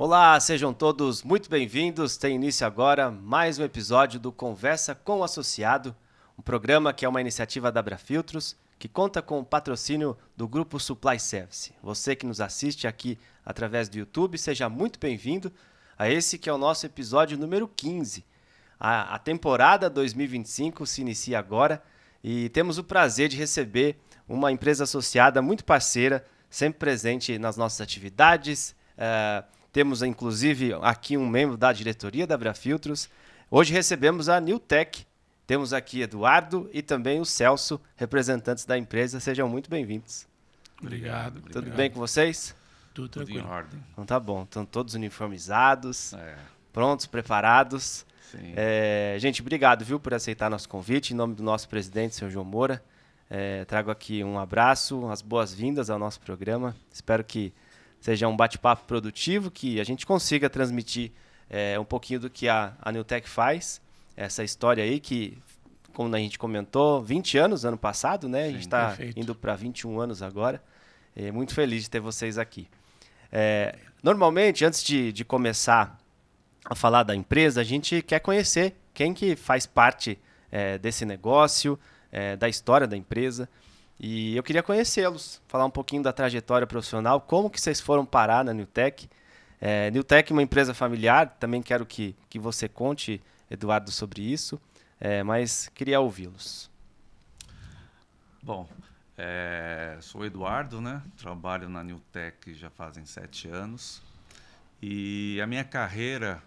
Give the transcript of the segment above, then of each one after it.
Olá, sejam todos muito bem-vindos. Tem início agora mais um episódio do Conversa com o Associado, um programa que é uma iniciativa da Abrafiltros, que conta com o patrocínio do Grupo Supply Service. Você que nos assiste aqui através do YouTube, seja muito bem-vindo a esse que é o nosso episódio número 15. A temporada 2025 se inicia agora e temos o prazer de receber uma empresa associada muito parceira, sempre presente nas nossas atividades. Temos, inclusive, aqui um membro da diretoria da Abrafiltros. Hoje recebemos a Newtek. Temos aqui Eduardo e também o Celso, representantes da empresa. Sejam muito bem-vindos. Obrigado. Tudo bem com vocês? Tudo em ordem. Então tá bom. Estão todos uniformizados, prontos, preparados. Sim. Gente, obrigado, viu, por aceitar nosso convite. Em nome do nosso presidente, Sr. João Moura, trago aqui um abraço, as boas-vindas ao nosso programa. Espero que seja um bate-papo produtivo, que a gente consiga transmitir um pouquinho do que a Newtek faz. Essa história aí que, como a gente comentou, 20 anos ano passado, né? Sim, a gente está indo para 21 anos agora. Muito feliz de ter vocês aqui. Normalmente, antes de começar a falar da empresa, a gente quer conhecer quem que faz parte desse negócio, da história da empresa. E eu queria conhecê-los, falar um pouquinho da trajetória profissional, como que vocês foram parar na Newtek. Newtek é uma empresa familiar, também quero que você conte, Eduardo, sobre isso, mas queria ouvi-los. Bom, sou o Eduardo, né? Trabalho na Newtek já fazem 7 anos e a minha carreira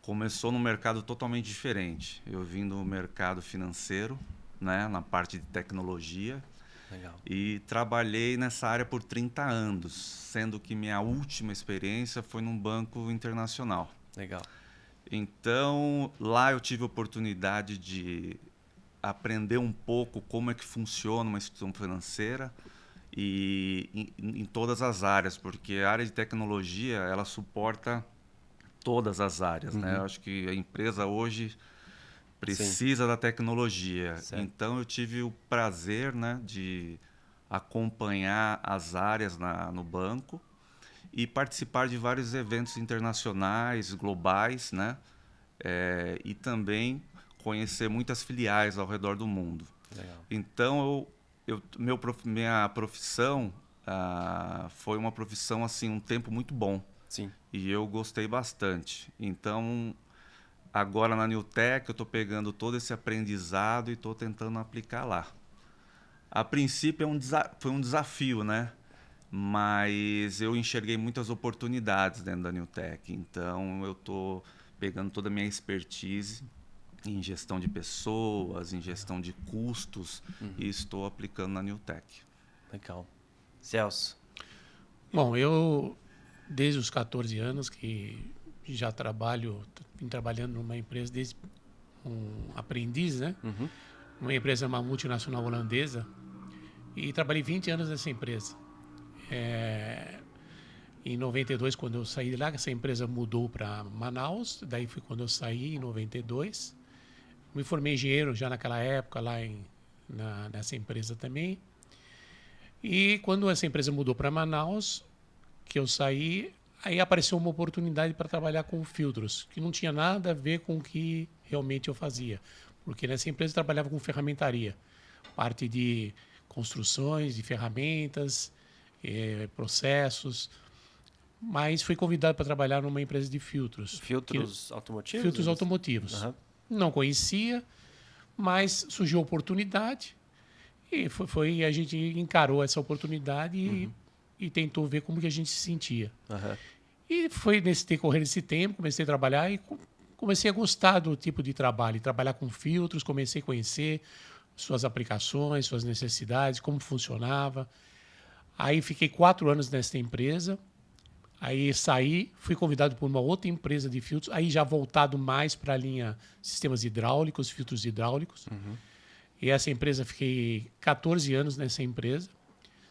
começou num mercado totalmente diferente. Eu vim do mercado financeiro, né? Na parte de tecnologia. Legal. E trabalhei nessa área por 30 anos, sendo que minha última experiência foi num banco internacional. Legal. Então, lá eu tive a oportunidade de aprender um pouco como é que funciona uma instituição financeira e em todas as áreas, porque a área de tecnologia, ela suporta todas as áreas, né? Eu acho que a empresa hoje precisa Sim. da tecnologia. Certo. Então, eu tive o prazer, né, de acompanhar as áreas no banco e participar de vários eventos internacionais, globais, né? E também conhecer muitas filiais ao redor do mundo. Legal. Então, minha profissão foi uma profissão assim, um tempo muito bom. Sim. E eu gostei bastante. Então, agora na Newtek eu estou pegando todo esse aprendizado e estou tentando aplicar lá. A princípio foi um desafio, né? Mas eu enxerguei muitas oportunidades dentro da Newtek. Então eu estou pegando toda a minha expertise em gestão de pessoas, em gestão de custos e estou aplicando na Newtek. Legal. Celso? Bom, eu desde os 14 anos que já vim trabalhando numa empresa desde um aprendiz, né? Uma empresa, uma multinacional holandesa, e trabalhei 20 anos nessa empresa. Em 92, quando eu saí de lá, essa empresa mudou para Manaus, daí foi quando eu saí, em 92. Me formei engenheiro já naquela época, lá nessa empresa também. E quando essa empresa mudou para Manaus, que eu saí, aí apareceu uma oportunidade para trabalhar com filtros, que não tinha nada a ver com o que realmente eu fazia. Porque nessa empresa eu trabalhava com ferramentaria, parte de construções, de ferramentas, processos, mas fui convidado para trabalhar numa empresa de filtros. Filtros automotivos? Filtros automotivos. Uhum. Não conhecia, mas surgiu a oportunidade e a gente encarou essa oportunidade e tentou ver como que a gente se sentia. E foi nesse decorrer desse tempo, comecei a trabalhar e comecei a gostar do tipo de trabalho, trabalhar com filtros, comecei a conhecer suas aplicações, suas necessidades, como funcionava. Aí fiquei 4 anos nessa empresa, aí saí, fui convidado por uma outra empresa de filtros, aí já voltado mais para a linha sistemas hidráulicos, filtros hidráulicos. E essa empresa, fiquei 14 anos nessa empresa,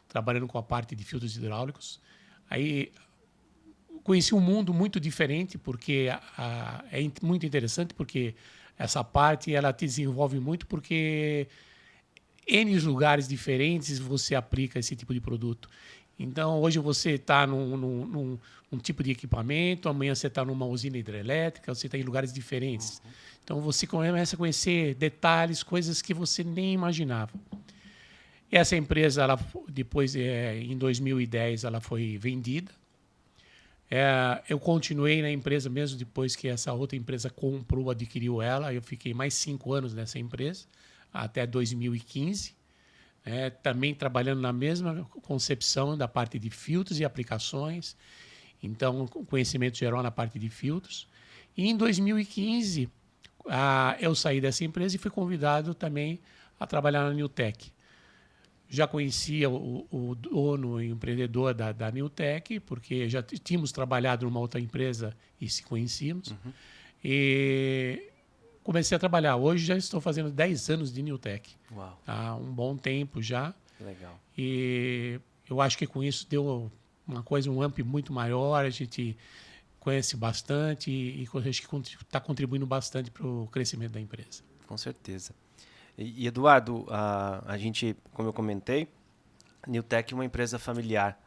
trabalhando com a parte de filtros hidráulicos. Aí conheci um mundo muito diferente, porque é muito interessante, porque essa parte ela te desenvolve muito, porque N lugares diferentes você aplica esse tipo de produto. Então, hoje você está num tipo de equipamento, amanhã você está numa usina hidrelétrica, você está em lugares diferentes. Então, você começa a conhecer detalhes, coisas que você nem imaginava. Essa empresa, ela, depois, em 2010, ela foi vendida. Eu continuei na empresa mesmo depois que essa outra empresa comprou, adquiriu ela. Eu fiquei mais 5 anos nessa empresa, até 2015. Também trabalhando na mesma concepção da parte de filtros e aplicações. Então, conhecimento geral na parte de filtros. E em 2015, eu saí dessa empresa e fui convidado também a trabalhar na Newtek. Já conhecia o dono, o empreendedor da Newtek, porque já tínhamos trabalhado numa outra empresa e se conhecíamos. E comecei a trabalhar. Hoje já estou fazendo 10 anos de Newtek. Uau. Há um bom tempo já. Legal. E eu acho que com isso deu um up muito maior. A gente conhece bastante e acho que está contribuindo bastante para o crescimento da empresa. Com certeza. E Eduardo, a gente, como eu comentei, a Newtek é uma empresa familiar.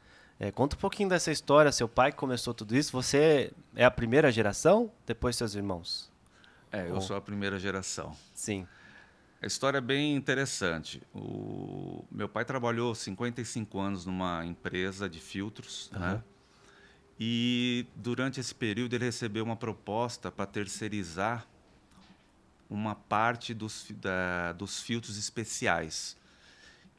Conta um pouquinho dessa história. Seu pai começou tudo isso. Você é a primeira geração? Depois seus irmãos? Eu sou a primeira geração. Sim. A história é bem interessante. Meu pai trabalhou 55 anos numa empresa de filtros, né? E durante esse período ele recebeu uma proposta para terceirizar uma parte dos filtros especiais.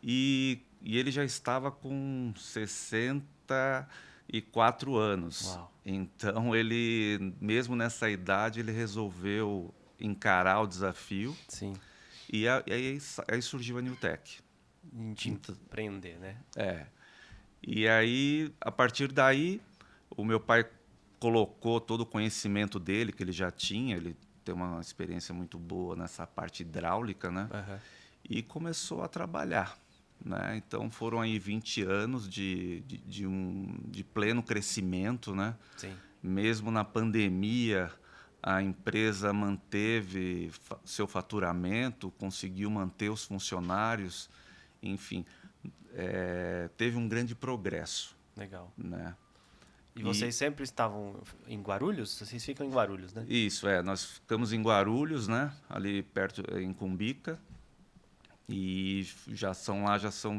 E ele já estava com 64 anos. Uau. Então, ele, mesmo nessa idade, ele resolveu encarar o desafio. Sim. E aí surgiu a Newtek. Empreender, né? E aí, a partir daí, o meu pai colocou todo o conhecimento dele, que ele já tinha, ele tem uma experiência muito boa nessa parte hidráulica, né? E começou a trabalhar, né? Então foram aí 20 anos de pleno crescimento, né? Sim. Mesmo na pandemia, a empresa manteve seu faturamento, conseguiu manter os funcionários, enfim, teve um grande progresso. Legal. Né? E vocês sempre estavam em Guarulhos? Vocês ficam em Guarulhos, né? Isso, nós ficamos em Guarulhos, né? Ali perto, em Cumbica. E já são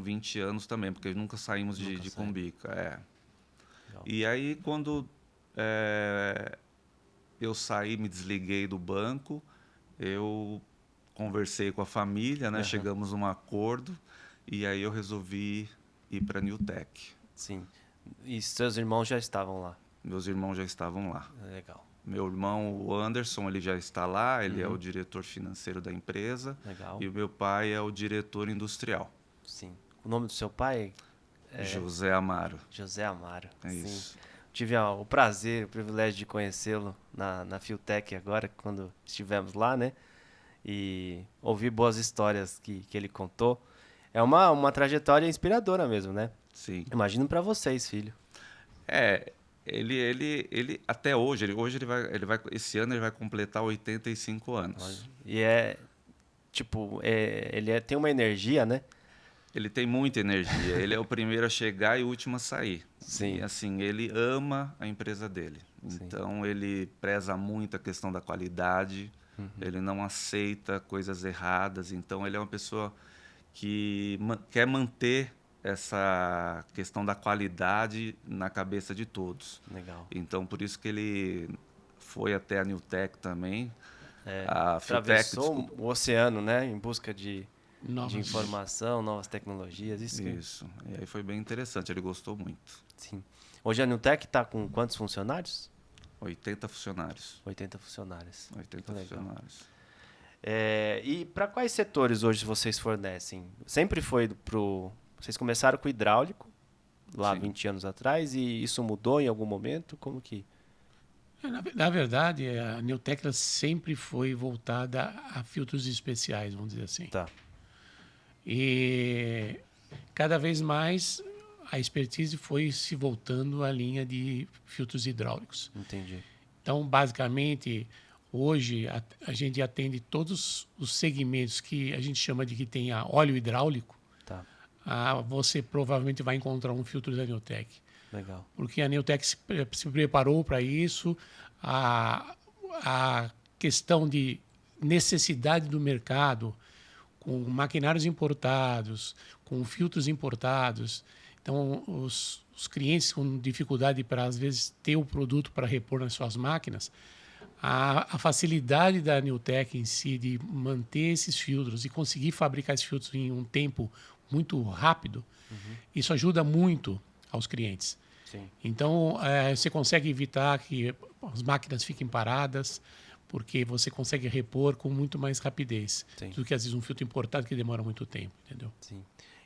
20 anos também, porque nunca saímos de Cumbica. E aí, quando eu saí, me desliguei do banco, eu conversei com a família, né? Chegamos a um acordo, e aí eu resolvi ir para a Newtek. Sim. E seus irmãos já estavam lá? Meus irmãos já estavam lá. Legal. Meu irmão, o Anderson, ele já está lá, ele é o diretor financeiro da empresa. Legal. E o meu pai é o diretor industrial. Sim. O nome do seu pai é José Amaro. José Amaro. Sim. Isso. Tive o prazer, o privilégio de conhecê-lo na Filtek agora, quando estivemos lá, né? E ouvir boas histórias que ele contou. É uma trajetória inspiradora mesmo, né? Sim. Imagino para vocês, filho. Ele até hoje, esse ano ele vai completar 85 anos. E tem uma energia, né? Ele tem muita energia. Ele é o primeiro a chegar e o último a sair. Sim. E assim, ele ama a empresa dele. Sim. Então ele preza muito a questão da qualidade. Ele não aceita coisas erradas. Então ele é uma pessoa que quer manter essa questão da qualidade na cabeça de todos. Legal. Então, por isso que ele foi até a Newtek também. Atravessou o oceano, né? Em busca de Novas informação, novas tecnologias. Isso. E aí foi bem interessante, ele gostou muito. Sim. Hoje a Newtek está com quantos funcionários? 80 funcionários. 80 funcionários. 80 funcionários. E para quais setores hoje vocês fornecem? Sempre foi Vocês começaram com hidráulico, lá 20 anos atrás, e isso mudou em algum momento? Como que... Na verdade, a Newtek sempre foi voltada a filtros especiais, vamos dizer assim. Tá. E cada vez mais a expertise foi se voltando à linha de filtros hidráulicos. Entendi. Então, basicamente, hoje a gente atende todos os segmentos que a gente chama de que tenha óleo hidráulico. Tá. você provavelmente vai encontrar um filtro da Neutec. Legal. Porque a Neutec se preparou para isso, a questão de necessidade do mercado, com maquinários importados, com filtros importados. Então, os clientes com dificuldade para, às vezes, ter o produto para repor nas suas máquinas, a facilidade da Neutec em si de manter esses filtros e conseguir fabricar esses filtros em um tempo muito rápido, isso ajuda muito aos clientes. Sim. Então, você consegue evitar que as máquinas fiquem paradas, porque você consegue repor com muito mais rapidez do que, às vezes, um filtro importado que demora muito tempo, entendeu? Sim.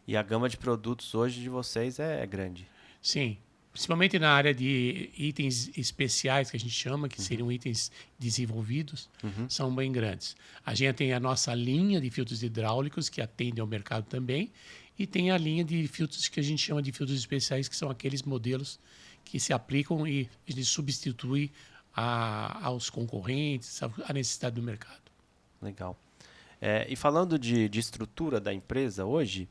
E a gama de produtos hoje de vocês é grande. Sim. Principalmente na área de itens especiais, que a gente chama, que seriam itens desenvolvidos, são bem grandes. A gente tem a nossa linha de filtros hidráulicos, que atende ao mercado também, e tem a linha de filtros que a gente chama de filtros especiais, que são aqueles modelos que se aplicam e eles substituem aos concorrentes, à necessidade do mercado. Legal. E falando de estrutura da empresa hoje,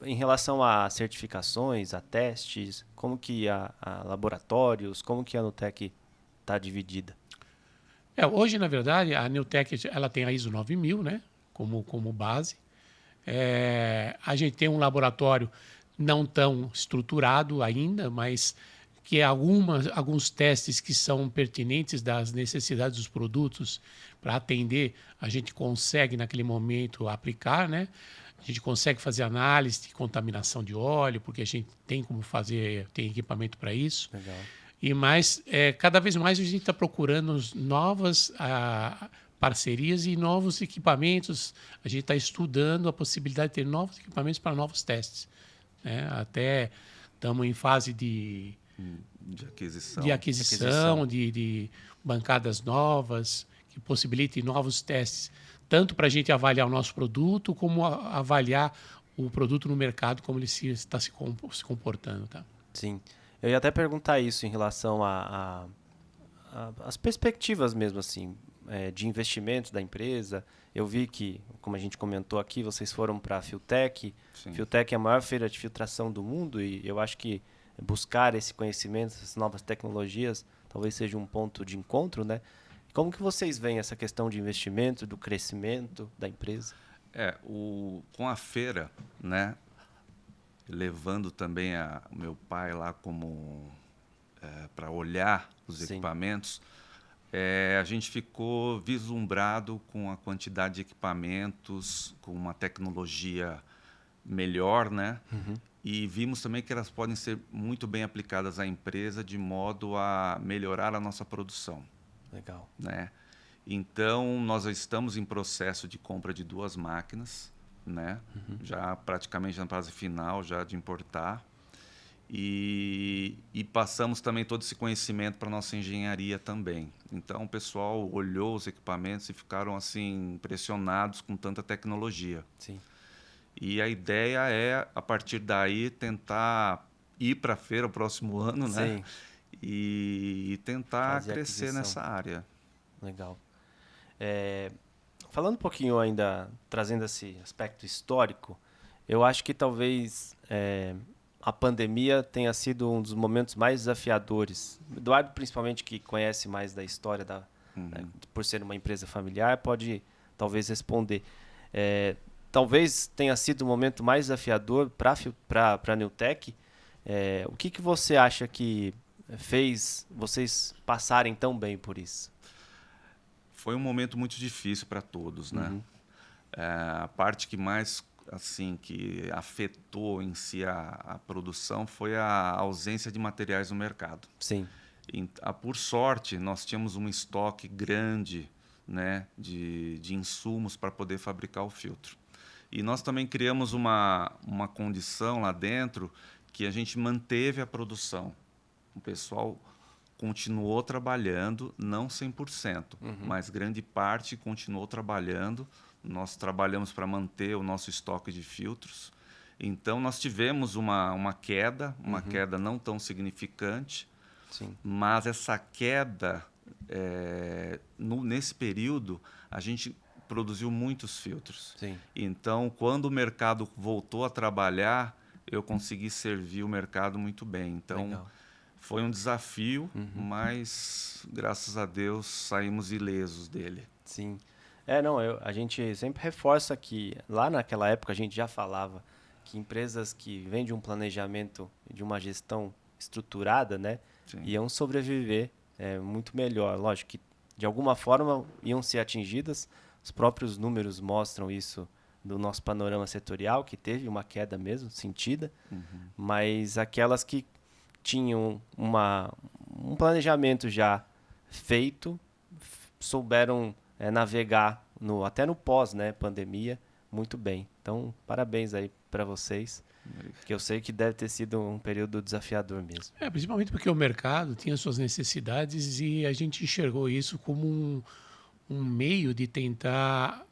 em relação a certificações, a testes, como que a laboratórios, como que a Neutec está dividida? Hoje, na verdade, a Neutec ela tem a ISO 9000, né, como base. A gente tem um laboratório não tão estruturado ainda, mas que alguns testes que são pertinentes das necessidades dos produtos para atender, a gente consegue naquele momento aplicar, né? A gente consegue fazer análise de contaminação de óleo, porque a gente tem como fazer, tem equipamento para isso. Legal. E mais, cada vez mais a gente está procurando novas parcerias e novos equipamentos. A gente está estudando a possibilidade de ter novos equipamentos para novos testes, né? Até estamos em fase de aquisição, de bancadas novas, que possibilitem novos testes, tanto para a gente avaliar o nosso produto, como avaliar o produto no mercado, como ele está se comportando. Tá? Sim. Eu ia até perguntar isso em relação às perspectivas mesmo, assim, de investimentos da empresa. Eu vi que, como a gente comentou aqui, vocês foram para a Filtec. Sim. Filtec é a maior feira de filtração do mundo e eu acho que buscar esse conhecimento, essas novas tecnologias, talvez seja um ponto de encontro, né? Como que vocês veem essa questão de investimento, do crescimento da empresa? Com a feira, né, levando também o meu pai lá como para olhar os Sim. equipamentos, a gente ficou vislumbrado com a quantidade de equipamentos, com uma tecnologia melhor, né? E vimos também que elas podem ser muito bem aplicadas à empresa de modo a melhorar a nossa produção. Legal. Né? Então, nós estamos em processo de compra de 2 máquinas, né? Já praticamente na fase final já de importar. E passamos também todo esse conhecimento para a nossa engenharia também. Então, o pessoal olhou os equipamentos e ficaram assim impressionados com tanta tecnologia. Sim. E a ideia é, a partir daí, tentar ir para a feira o próximo ano, Sim. né? E tentar Fazer crescer aquisição. nessa área. Legal. Falando um pouquinho ainda, trazendo esse aspecto histórico, eu acho que talvez a pandemia tenha sido um dos momentos mais desafiadores. Eduardo, principalmente, que conhece mais da história, né, por ser uma empresa familiar, pode talvez responder. Talvez tenha sido o momento mais desafiador para a Neutec. O que você acha que fez vocês passarem tão bem por isso? Foi um momento muito difícil para todos, né? A parte que mais assim que afetou em si a produção foi a ausência de materiais no mercado. Sim. Por sorte, nós tínhamos um estoque grande, né, de insumos para poder fabricar o filtro. E nós também criamos uma condição lá dentro que a gente manteve a produção. O pessoal continuou trabalhando, não 100%, mas grande parte continuou trabalhando. Nós trabalhamos para manter o nosso estoque de filtros. Então, nós tivemos uma queda não tão significante. Sim. Mas essa queda, nesse período, a gente produziu muitos filtros. Sim. Então, quando o mercado voltou a trabalhar, eu consegui servir o mercado muito bem. Então, Legal. foi um desafio, mas, graças a Deus, saímos ilesos dele. Sim. Não, a gente sempre reforça que lá naquela época a gente já falava que empresas que vêm de um planejamento, de uma gestão estruturada, né, Sim. iam sobreviver muito melhor. Lógico que de alguma forma iam ser atingidas, os próprios números mostram isso do nosso panorama setorial, que teve uma queda mesmo, sentida, mas aquelas que tinham um planejamento já feito, souberam navegar até no pós, né, pandemia, muito bem. Então, parabéns aí para vocês, que eu sei que deve ter sido um período desafiador mesmo. Principalmente porque o mercado tinha suas necessidades e a gente enxergou isso como um meio de tentar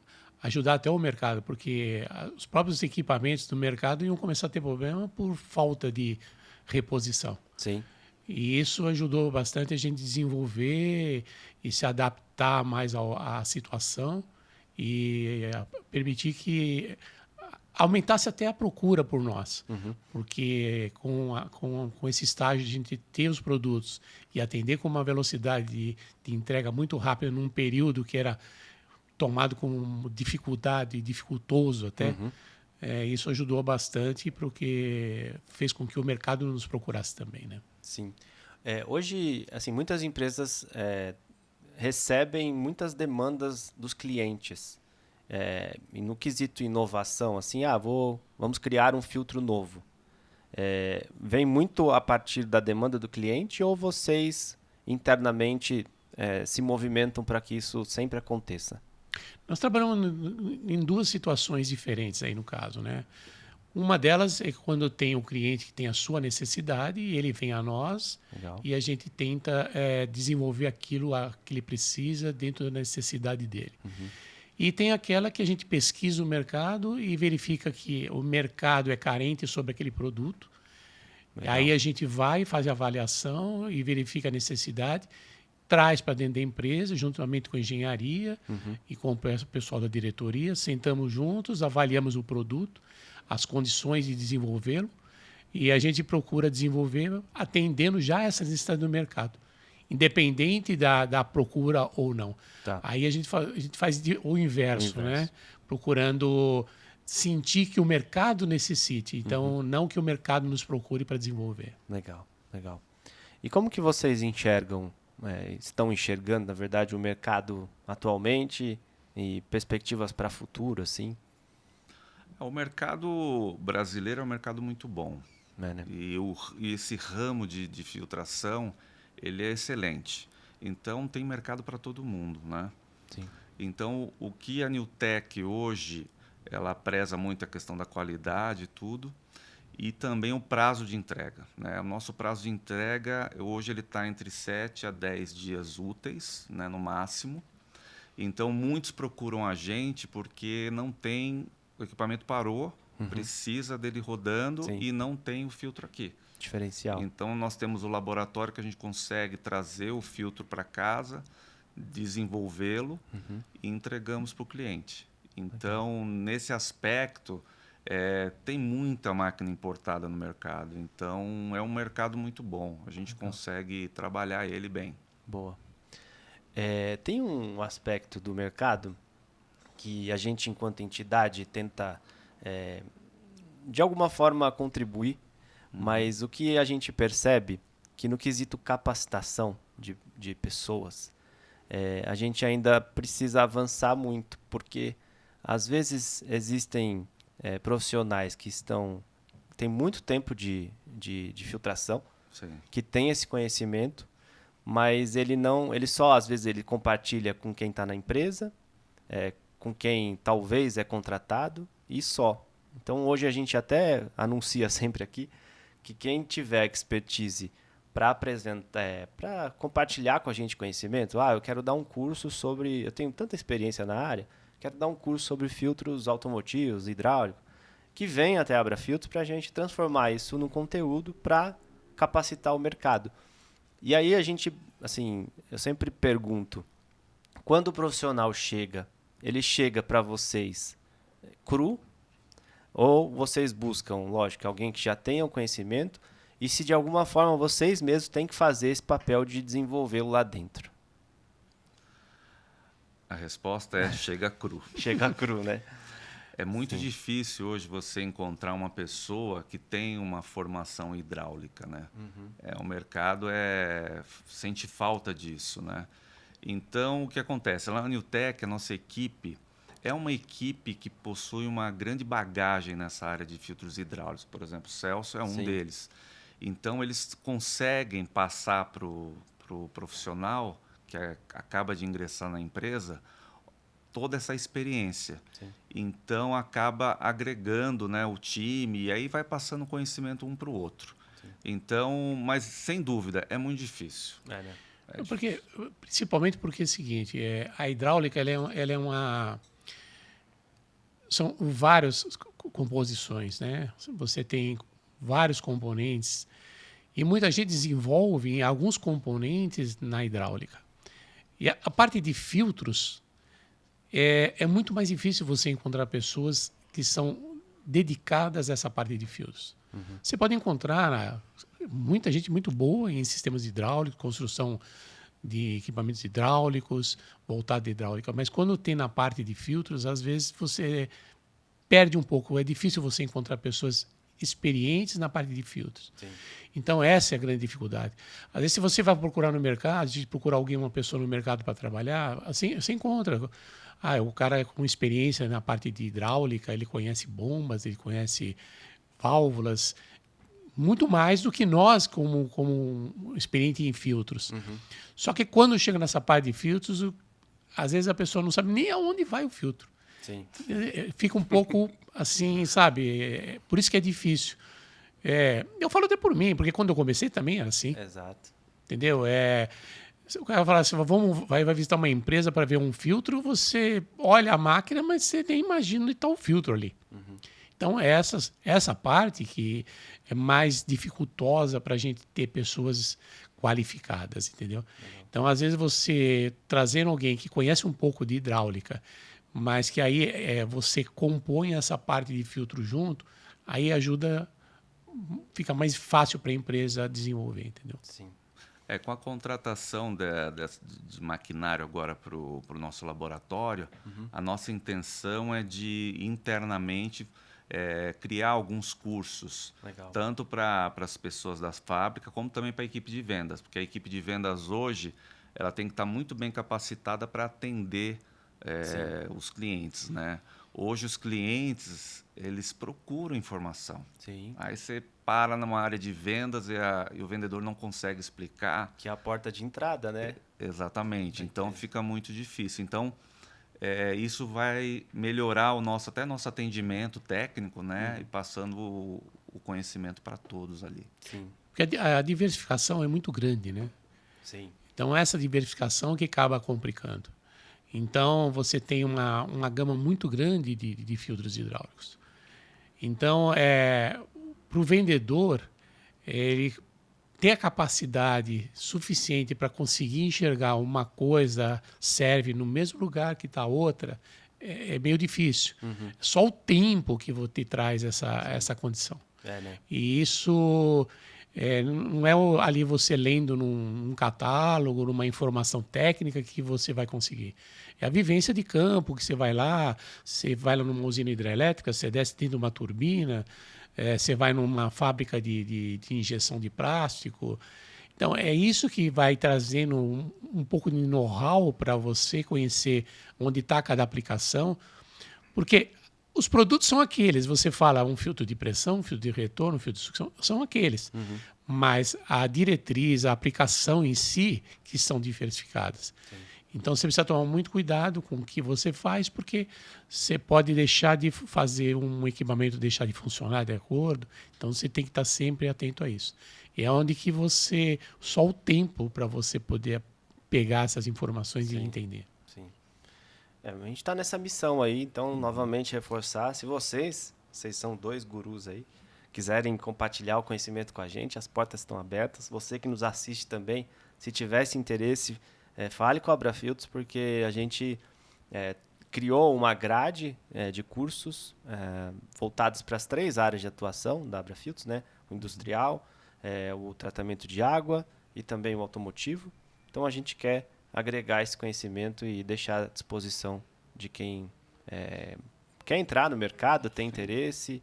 ajudar até o mercado, porque os próprios equipamentos do mercado iam começar a ter problema por falta de reposição. Sim. E isso ajudou bastante a gente desenvolver e se adaptar mais à situação e permitir que aumentasse até a procura por nós. Porque com esse estágio de a gente ter os produtos e atender com uma velocidade de entrega muito rápida num período que era tomado com dificuldade, dificultoso até, isso ajudou bastante porque fez com que o mercado nos procurasse também, né? Sim. Hoje, assim, muitas empresas recebem muitas demandas dos clientes. E no quesito inovação, assim, vamos criar um filtro novo. Vem muito a partir da demanda do cliente ou vocês internamente se movimentam para que isso sempre aconteça? Nós trabalhamos em duas situações diferentes aí no caso, né? Uma delas é quando tem um cliente que tem a sua necessidade e ele vem a nós. Legal. E a gente tenta desenvolver aquilo que ele precisa dentro da necessidade dele. E tem aquela que a gente pesquisa o mercado e verifica que o mercado é carente sobre aquele produto. Legal. Aí a gente vai, faz a avaliação e verifica a necessidade, traz para dentro da empresa, juntamente com a engenharia e com o pessoal da diretoria, sentamos juntos, avaliamos o produto, as condições de desenvolvê-lo, e a gente procura desenvolver atendendo já essa necessidade do mercado, independente da procura ou não. Tá. Aí a gente faz o inverso, né? Procurando sentir que o mercado necessite, então não que o mercado nos procure para desenvolver. Legal, legal. E como que vocês estão enxergando, na verdade, o mercado atualmente e perspectivas para o futuro, assim? O mercado brasileiro é um mercado muito bom. Né? E esse ramo de filtração, ele é excelente. Então, tem mercado para todo mundo, né? Sim. Então, o que a Newtek hoje, ela preza muito a questão da qualidade e tudo, e também o prazo de entrega, né? O nosso prazo de entrega, hoje, ele está entre 7 a 10 dias úteis, né, no máximo. Então, muitos procuram a gente porque não tem... O equipamento parou, precisa dele rodando. Sim. E não tem o filtro aqui. Diferencial. Então, nós temos o laboratório que a gente consegue trazer o filtro para casa, desenvolvê-lo e entregamos para o cliente. Então, nesse aspecto, tem muita máquina importada no mercado. Então, é um mercado muito bom. A gente consegue trabalhar ele bem. Boa. Tem um aspecto do mercado que a gente, enquanto entidade, tenta, de alguma forma, contribuir, mas o que a gente percebe que no quesito capacitação de pessoas, a gente ainda precisa avançar muito, porque às vezes existem profissionais que têm muito tempo de filtração, Sim. que têm esse conhecimento, mas ele só, às vezes, ele compartilha com quem está na empresa, com quem talvez é contratado e só. Então, hoje a gente até anuncia sempre aqui que quem tiver expertise para apresentar, para compartilhar com a gente conhecimento, eu quero dar um curso sobre, eu tenho tanta experiência na área, quero dar um curso sobre filtros automotivos, hidráulicos, que venha até a Abrafiltros para a gente transformar isso num conteúdo para capacitar o mercado. E aí a gente, assim, eu sempre pergunto, quando o profissional chega ele chega para vocês cru, ou vocês buscam, lógico, alguém que já tenha o conhecimento, e se de alguma forma vocês mesmos têm que fazer esse papel de desenvolvê-lo lá dentro? A resposta é chega cru. Chega cru, né? É muito difícil hoje você encontrar uma pessoa que tem uma formação hidráulica, né? O mercado sente falta disso, né? Então, o que acontece? Lá na Newtek, a nossa equipe é uma equipe que possui uma grande bagagem nessa área de filtros hidráulicos. Por exemplo, o Celso é um deles. Então, eles conseguem passar para o profissional que acaba de ingressar na empresa toda essa experiência. Sim. Então, acaba agregando, né, o time e aí vai passando conhecimento um para o outro. Sim. Então, mas, sem dúvida, é muito difícil. Né? Principalmente porque é o seguinte, a hidráulica ela é uma... São várias composições, né? Você tem vários componentes e muita gente desenvolve alguns componentes na hidráulica. E a parte de filtros é muito mais difícil você encontrar pessoas que são dedicadas a essa parte de filtros. Você pode encontrar muita gente muito boa em sistemas hidráulicos, construção de equipamentos hidráulicos, voltado à hidráulica, mas quando tem na parte de filtros, às vezes você perde um pouco. É difícil você encontrar pessoas experientes na parte de filtros. Sim. Então, essa é a grande dificuldade. Às vezes, se você vai procurar no mercado, de procurar uma pessoa no mercado para trabalhar, assim, você encontra. O cara com experiência na parte de hidráulica, ele conhece bombas, ele conhece válvulas, muito mais do que nós, como experiente em filtros. Só que quando chega nessa parte de filtros, às vezes a pessoa não sabe nem aonde vai o filtro. Sim. Fica um pouco assim, sabe? Por isso que é difícil. Eu falo até por mim, porque quando eu comecei também era assim. Exato. Entendeu? O cara fala assim, vai visitar uma empresa para ver um filtro, você olha a máquina, mas você nem imagina onde está o filtro ali. Então, essa parte que é mais dificultosa para a gente ter pessoas qualificadas, entendeu? Então, às vezes, você trazendo alguém que conhece um pouco de hidráulica, mas que aí você compõe essa parte de filtro junto, aí fica mais fácil para a empresa desenvolver, entendeu? Sim. Com a contratação de maquinário agora para o nosso laboratório, a nossa intenção é de internamente criar alguns cursos, Legal. tanto para as pessoas da fábrica como também para a equipe de vendas, porque a equipe de vendas hoje ela tem que estar muito bem capacitada para atender os clientes, né? Hoje os clientes eles procuram informação. Sim. Aí você para numa área de vendas e o vendedor não consegue explicar. Que é a porta de entrada, né? Exatamente. Então fica muito difícil. Então isso vai melhorar até nosso atendimento técnico, né? E passando o conhecimento para todos ali. Sim. Porque a diversificação é muito grande, né? Sim. Então essa diversificação que acaba complicando. Então você tem uma gama muito grande de filtros hidráulicos. Então, para o vendedor, ele ter a capacidade suficiente para conseguir enxergar uma coisa serve no mesmo lugar que está outra, é meio difícil. Só o tempo que te traz essa condição. Né? E isso não é ali você lendo num catálogo, numa informação técnica que você vai conseguir. É a vivência de campo, que você vai lá numa usina hidrelétrica, você desce dentro de uma turbina, você vai numa fábrica de injeção de plástico. Então, é isso que vai trazendo um pouco de know-how para você conhecer onde está cada aplicação, porque os produtos são aqueles. Você fala um filtro de pressão, um filtro de retorno, um filtro de sucção, são aqueles. Mas a diretriz, a aplicação em si, que são diversificadas. Sim. Então, você precisa tomar muito cuidado com o que você faz, porque você pode deixar de fazer um equipamento deixar de funcionar de acordo. Então, você tem que estar sempre atento a isso. E é onde que só o tempo para você poder pegar essas informações e entender. Sim. A gente está nessa missão aí, então, novamente reforçar. Se vocês são 2 gurus aí, quiserem compartilhar o conhecimento com a gente, as portas estão abertas. Você que nos assiste também, se tivesse interesse, fale com a Abrafiltros, porque a gente criou uma grade de cursos voltados para as 3 áreas de atuação da Abrafiltros, né? O industrial, o tratamento de água e também o automotivo. Então, a gente quer agregar esse conhecimento e deixar à disposição de quem quer entrar no mercado, tem interesse,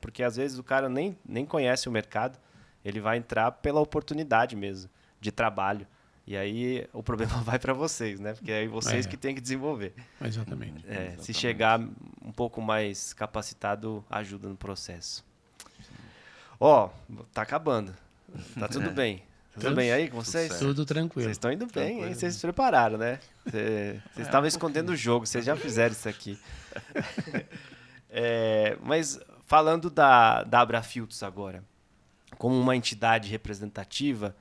porque às vezes o cara nem conhece o mercado, ele vai entrar pela oportunidade mesmo de trabalho. E aí o problema vai para vocês, né? Porque aí vocês que têm que desenvolver. Exatamente. Se chegar um pouco mais capacitado, ajuda no processo. Tá acabando. Tá tudo bem. Tudo bem aí com vocês? Tudo tranquilo. Vocês estão indo bem, hein? Vocês se prepararam, né? Vocês estavam escondendo o jogo, vocês já fizeram isso aqui. Mas falando da Abrafiltros agora, como uma entidade representativa,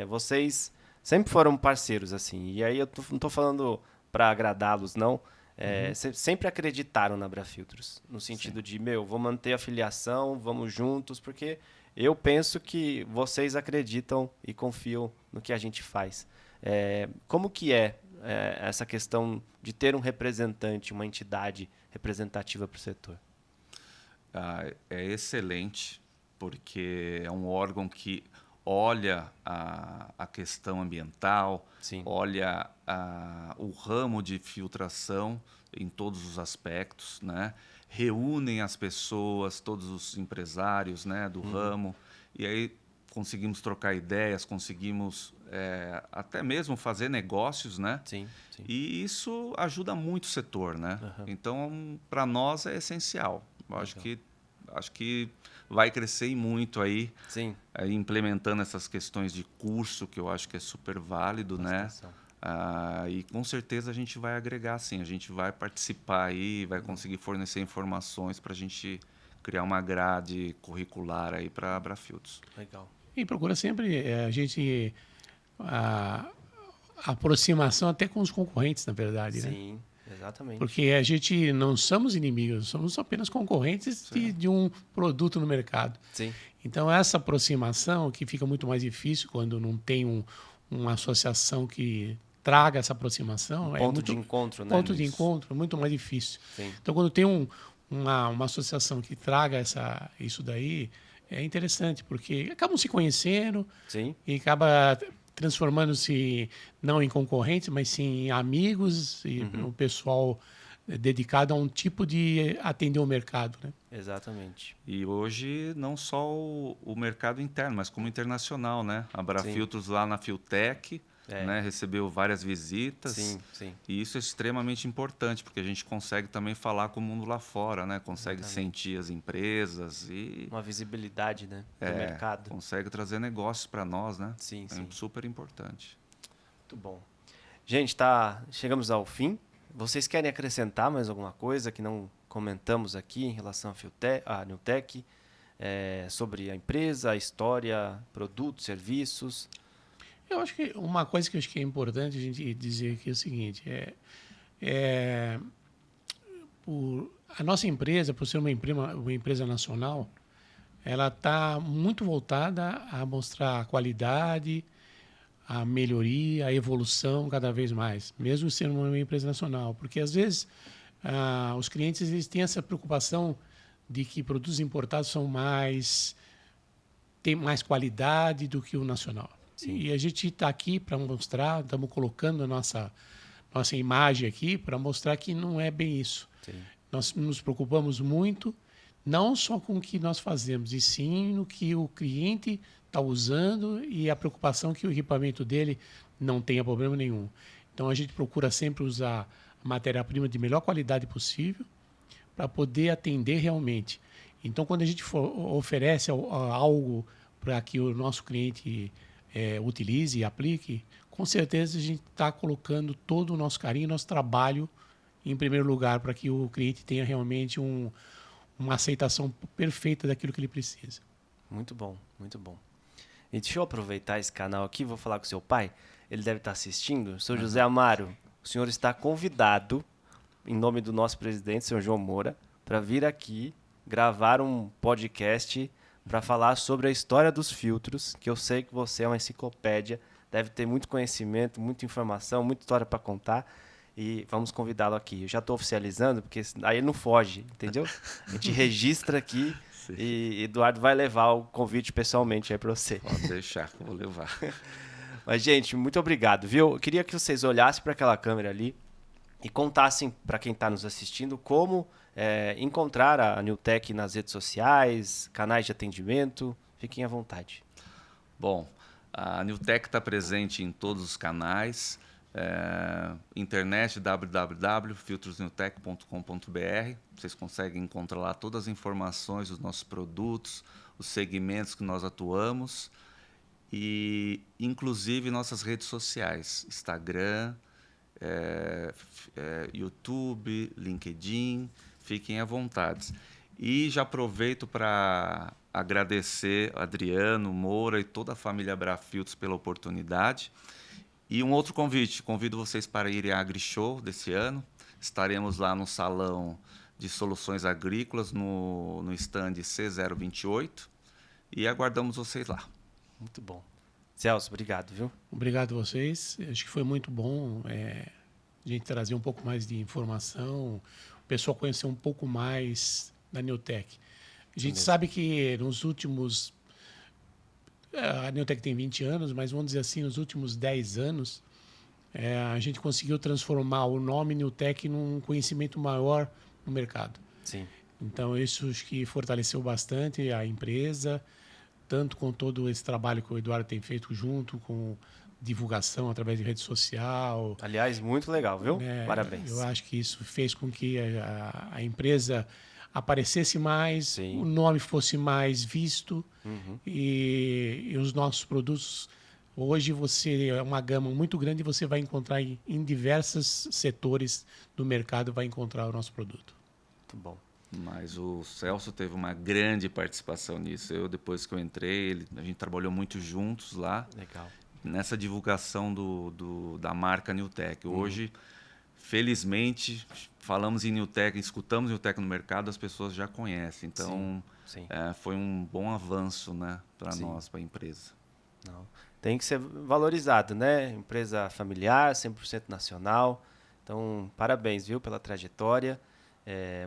vocês sempre foram parceiros, assim. E aí eu não estou falando para agradá-los, não. Sempre acreditaram na Abrafiltros, no sentido de, vou manter a filiação, vamos juntos, porque eu penso que vocês acreditam e confiam no que a gente faz. Como que essa questão de ter um representante, uma entidade representativa para o setor? É excelente, porque é um órgão que olha a questão ambiental, Sim. olha o ramo de filtração em todos os aspectos, né? Reúnem as pessoas, todos os empresários, né, do ramo, e aí conseguimos trocar ideias, conseguimos até mesmo fazer negócios, né? Sim, sim. E isso ajuda muito o setor, né? Então, para nós é essencial. Eu acho que vai crescer muito aí, Sim. Implementando essas questões de curso, que eu acho que é super válido, né? E com certeza a gente vai agregar, sim. A gente vai participar aí, vai conseguir fornecer informações para a gente criar uma grade curricular aí para a Abrafiltros. Legal. E procura sempre a gente a aproximação até com os concorrentes, na verdade, né? Sim, exatamente. Porque a gente não somos inimigos, somos apenas concorrentes de um produto no mercado. Sim. Então, essa aproximação, que fica muito mais difícil quando não tem uma associação que traga essa aproximação. Ponto de encontro, né? Ponto de encontro, muito mais difícil. Sim. Então, quando tem uma associação que traga isso daí, é interessante, porque acabam se conhecendo. Sim. E acaba transformando-se não em concorrentes, mas sim em amigos e um pessoal dedicado a um tipo de atender o mercado, né? Exatamente. E hoje não só o mercado interno, mas como internacional, né? A Abrafiltros lá na Filtec, né? Recebeu várias visitas. Sim, sim. E isso é extremamente importante, porque a gente consegue também falar com o mundo lá fora, né? Consegue sentir as empresas e... Uma visibilidade, né? Do mercado. Consegue trazer negócios para nós, né? Sim, é sim. super importante. Muito bom. Gente, chegamos ao fim. Vocês querem acrescentar mais alguma coisa que não comentamos aqui em relação à Newtek? Sobre a empresa, a história, produtos, serviços? Eu acho que uma coisa que eu acho que é importante a gente dizer aqui é o seguinte: a nossa empresa, por ser uma empresa nacional, ela está muito voltada a mostrar a qualidade, a melhoria, a evolução cada vez mais, mesmo sendo uma empresa nacional. Porque, às vezes, os clientes eles têm essa preocupação de que produtos importados têm mais qualidade do que o nacional. Sim. E a gente está aqui para mostrar, estamos colocando a nossa imagem aqui para mostrar que não é bem isso. Sim. Nós nos preocupamos muito, não só com o que nós fazemos, e sim no que o cliente está usando e a preocupação que o equipamento dele não tenha problema nenhum. Então, a gente procura sempre usar a matéria-prima de melhor qualidade possível para poder atender realmente. Então, quando a gente oferece algo para que o nosso cliente utilize e aplique, com certeza a gente está colocando todo o nosso carinho, nosso trabalho em primeiro lugar para que o cliente tenha realmente uma aceitação perfeita daquilo que ele precisa. Muito bom, muito bom. E deixa eu aproveitar esse canal aqui, vou falar com o seu pai, ele deve estar assistindo. Seu José Amaro, o senhor está convidado, em nome do nosso presidente, senhor João Moura, para vir aqui gravar um podcast para falar sobre a história dos filtros, que eu sei que você é uma enciclopédia, deve ter muito conhecimento, muita informação, muita história para contar. e vamos convidá-lo aqui. Eu já estou oficializando, porque aí ele não foge, entendeu? A gente registra aqui e Eduardo vai levar o convite pessoalmente aí para você. Pode deixar que eu vou levar. Mas, gente, muito obrigado, viu? Eu queria que vocês olhassem para aquela câmera ali e contassem para quem está nos assistindo como encontrar a Newtek nas redes sociais, canais de atendimento. Fiquem à vontade. Bom, a Newtek está presente em todos os canais. Internet www.filtrosnewtek.com.br. Vocês conseguem encontrar lá todas as informações dos nossos produtos, os segmentos que nós atuamos e inclusive nossas redes sociais, Instagram, YouTube, LinkedIn. Fiquem à vontade. E já aproveito para agradecer Adriano, Moura e toda a família Abrafiltros pela oportunidade. E um outro convite, convido vocês para irem à AgriShow desse ano. Estaremos lá no Salão de Soluções Agrícolas, no stand C028, e aguardamos vocês lá. Muito bom. Celso, obrigado, viu? Obrigado a vocês. Acho que foi muito bom a gente trazer um pouco mais de informação, o pessoal conhecer um pouco mais da Newtek. A gente sabe que nos últimos... A Newtek tem 20 anos, mas vamos dizer assim, nos últimos 10 anos, a gente conseguiu transformar o nome Newtek num conhecimento maior no mercado. Sim. Então, isso acho que fortaleceu bastante a empresa, tanto com todo esse trabalho que o Eduardo tem feito junto com divulgação através de rede social. Aliás, muito legal, viu? Parabéns. Eu acho que isso fez com que a empresa aparecesse mais, Sim. o nome fosse mais visto e os nossos produtos. Hoje você é uma gama muito grande e você vai encontrar em diversos setores do mercado, vai encontrar o nosso produto. Muito bom. Mas o Celso teve uma grande participação nisso. Depois que eu entrei, a gente trabalhou muito juntos lá. Legal. Nessa divulgação da marca Newtek. Hoje, felizmente, falamos em Newtek, escutamos Newtek no mercado, as pessoas já conhecem. Então, sim. Foi um bom avanço, né, para nós, para a empresa. Não. Tem que ser valorizado, né? Empresa familiar, 100% nacional. Então, parabéns, viu, pela trajetória.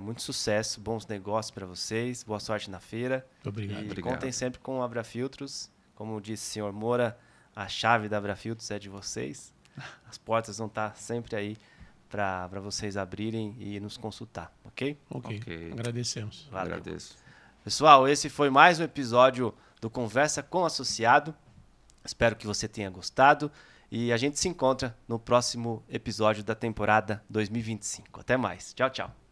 Muito sucesso, bons negócios para vocês. Boa sorte na feira. Obrigado. E contem sempre com o Abrafiltros. Como disse o senhor Moura, a chave da Abrafiltros é de vocês. As portas vão estar sempre aí para vocês abrirem e nos consultar, ok? Ok. Agradecemos. Valeu. Agradeço. Pessoal, esse foi mais um episódio do Conversa com Associado. Espero que você tenha gostado e a gente se encontra no próximo episódio da temporada 2025. Até mais. Tchau, tchau.